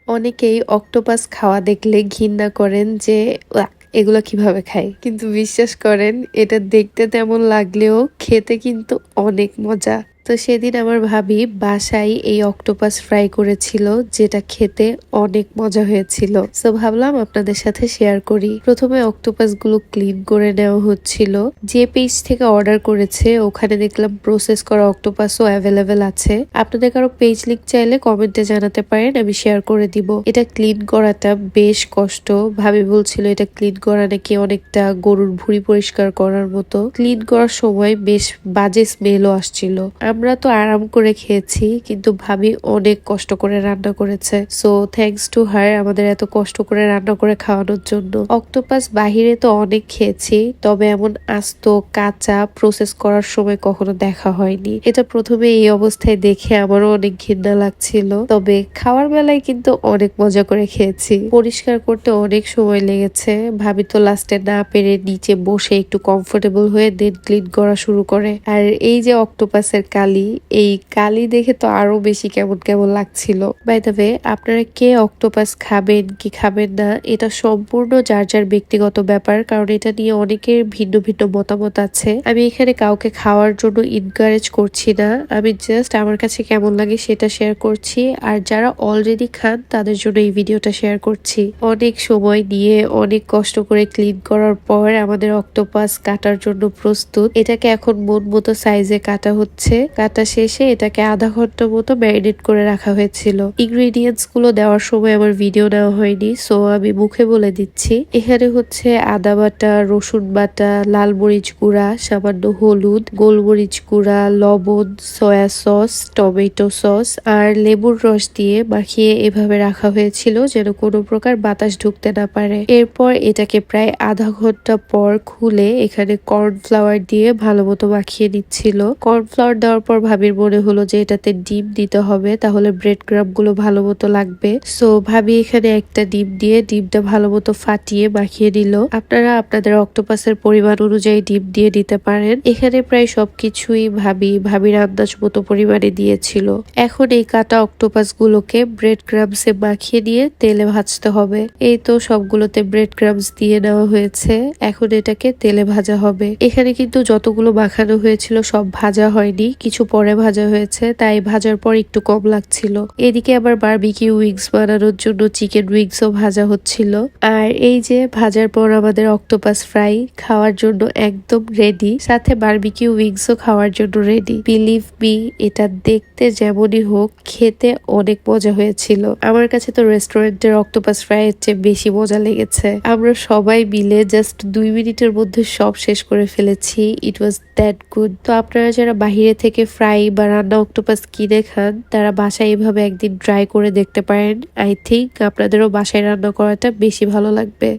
অনেকেই অক্টোপাস খাওয়া দেখলে ঘৃণা করেন যে "উয়াক, এগুলো কিভাবে খায়?" কিন্তু বিশ্বাস করেন এটা দেখতে তেমন লাগলেও খেতে কিন্তু অনেক মজা। তো সেদিন আমার ভাবি বাসায় এই অক্টোপাস ফ্রাই করেছিল, যেটা খেতে অনেক মজা হয়েছিল। সো ভাবলাম আপনাদের সাথে শেয়ার করি। প্রথমে অক্টোপাস গুলো ক্লিন করে নেওয়া হচ্ছিল। যে পেজ থেকে অর্ডার করেছে ওখানে দেখলাম প্রসেস করা অক্টোপাসও অ্যাভেলেবেল আছে। আপনাদের কারো পেজ লিংক চাইলে কমেন্টে জানাতে পারেন, আমি শেয়ার করে দিব। এটা ক্লিন করাটা বেশ কষ্ট। ভাবি বলছিল এটা ক্লিন করা নাকি অনেকটা গরুর ভুঁড়ি পরিষ্কার করার মতো। ক্লিন করার সময় বেশ বাজে স্মেলও আসছিল। আমরা তো আরাম করে খেয়েছি, কিন্তু ভাবি অনেক কষ্ট করে রান্না করেছে। সো থ্যাঙ্কস টু হার আমাদের এত কষ্ট করে রান্না করে খাওয়ানোর জন্য। অক্টোপাস বাহিরে তো অনেক খেয়েছি, তবে এমন আস্ত কাঁচা প্রসেস করার সময় কখনো দেখা হয়নি। এটা প্রথমে এই অবস্থায় দেখে আমারও অনেক ঘৃণা লাগছিল, তবে খাওয়ার বেলায় কিন্তু অনেক মজা করে খেয়েছি। পরিষ্কার করতে অনেক সময় লেগেছে। ভাবি তো লাস্টে না পেরে নিচে বসে একটু কমফোর্টেবল হয়ে দেন ক্লিন করা শুরু করে। আর এই যে অক্টোপাসের কালি, এই কালি দেখে তো আরো বেশি কেমন কেমন লাগছিল। বাই দ্য ওয়ে, আপনারা কে অক্টোপাস খাবেন কি খাবেন না এটা সম্পূর্ণ যার যার ব্যক্তিগত ব্যাপার, কারণ এটা নিয়ে অনেকের ভিন্ন ভিন্ন মতামত আছে। আমি এখানে কাউকে খাওয়ার জন্য ইনকারেজ করছি না, আমি জাস্ট আমার কাছে কেমন লাগে সেটা শেয়ার করছি। আর যারা অলরেডি খান তাদের জন্য এই ভিডিওটা শেয়ার করছি। অনেক সময় নিয়ে অনেক কষ্ট করে ক্লিন করার পর আমাদের অক্টোপাস কাটার জন্য প্রস্তুত। এটাকে এখন মন মতো সাইজে কাটা হচ্ছে। কাটা শেষে এটাকে আধা ঘন্টা মতো ম্যারিনেট করে রাখা হয়েছিল। ইনগ্রেডিয়েন্টস গুলো দেওয়ার সময় আমার ভিডিও নেওয়া হয়নি, সো আমি মুখে বলে দিচ্ছি। এখানে হচ্ছে আদা বাটা, রসুন বাটা, লাল মরিচ গুঁড়া, সামান্য হলুদ, গোলমরিচ গুঁড়া, লবণ, সয়া সস, টমেটো সস আর লেবুর রস দিয়ে মাখিয়ে এভাবে রাখা হয়েছিল যেন কোনো প্রকার বাতাস ঢুকতে না পারে। এরপর এটাকে প্রায় আধা ঘন্টা পর খুলে এখানে কর্নফ্লাওয়ার দিয়ে ভালো মতো মাখিয়ে নিচ্ছিল। কর্নফ্লাওয়ার দেওয়ার পর ভাবির মনে হলো যে এটাতে ডিম দিতে হবে, তাহলে ব্রেড ক্রাম্ব গুলো ভালো মতো লাগবে। সো ভাবি এখানে একটা ডিম দিয়ে ডিমটা ভালো মতো ফাটিয়ে মাখিয়ে নিল। আপনারা আপনাদের অক্টোপাসের পরিমাণ অনুযায়ী ডিম দিয়ে দিতে পারেন। এখানে প্রায় সবকিছুই ভাবির আন্দাজ মতো পরিমাণে দিয়েছিল। এখন এই কাটা অক্টোপাস গুলোকে ব্রেড ক্রাম্বসে মাখিয়ে নিয়ে তেলে ভাজতে হবে। এই তো সবগুলোতে ব্রেড ক্রাম্বস দিয়ে নেওয়া হয়েছে, এখন এটাকে তেলে ভাজা হবে। এখানে কিন্তু যতগুলো মাখানো হয়েছিল সব ভাজা হয়নি, কিছু পরে ভাজা হয়েছে, তাই ভাজার পর একটু কম লাগছিল। এদিকে আবার বারবিকিউ উইংস বানানোর জন্য চিকেন উইংসও ভাজা হচ্ছিল। আর এই যে ভাজার পর আমাদের অক্টোপাস ফ্রাই খাওয়ার জন্য একদম রেডি, সাথে বারবিকিউ উইংসও খাওয়ার জন্য রেডি। বিলিভ মি, এটা দেখতে যেমনই হোক খেতে অনেক মজা হয়েছিল। আমার কাছে তো রেস্টুরেন্টের অক্টোপাস ফ্রাই এর চেয়ে বেশি মজা লেগেছে। আমরা সবাই মিলে জাস্ট 2 মিনিটের মধ্যে সব শেষ করে ফেলেছি। ইট ওয়াজ দ্যাট গুড। তো আপনারা যারা বাহিরে থেকে ফ্রাই বা রান্না অক্টোপাস কিনে খান তারা বাসায় এভাবে একদিন ট্রাই করে দেখতে পারেন। আই থিঙ্ক আপনাদেরও বাসায় রান্না করাটা বেশি ভালো লাগবে।